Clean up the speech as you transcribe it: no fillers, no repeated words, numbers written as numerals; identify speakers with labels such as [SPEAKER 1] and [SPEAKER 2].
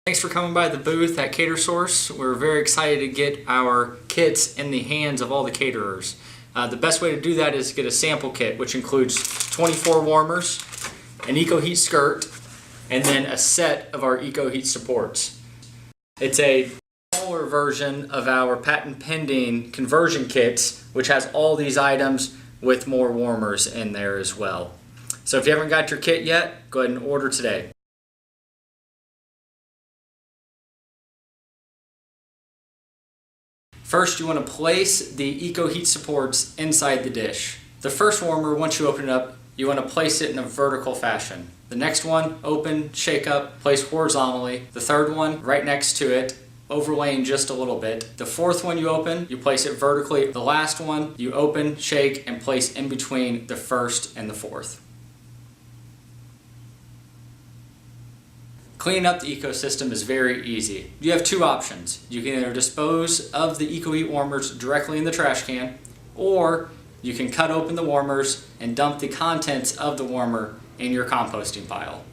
[SPEAKER 1] Thanks for coming by the booth at CaterSource. We're very excited to get our kits in the hands of all the caterers. The best way to do that is get a sample kit, which includes 24 warmers, an EcoHeat skirt, and then a set of our EcoHeat supports. It's a smaller version of our patent pending conversion kits, which has all these items with more warmers in there as well. So if you haven't got your kit yet, go ahead and order today. First, you want to place the EcoHeat supports inside the dish. The first warmer, once you open it up, you want to place it in a vertical fashion. The next one, open, shake up, place horizontally. The third one, right next to it, overlaying just a little bit. The fourth one you open, you place it vertically. The last one, you open, shake, and place in between the first and the fourth. Cleaning up the ecosystem is very easy. You have two options. You can either dispose of the EcoHeat warmers directly in the trash can, or you can cut open the warmers and dump the contents of the warmer in your composting pile.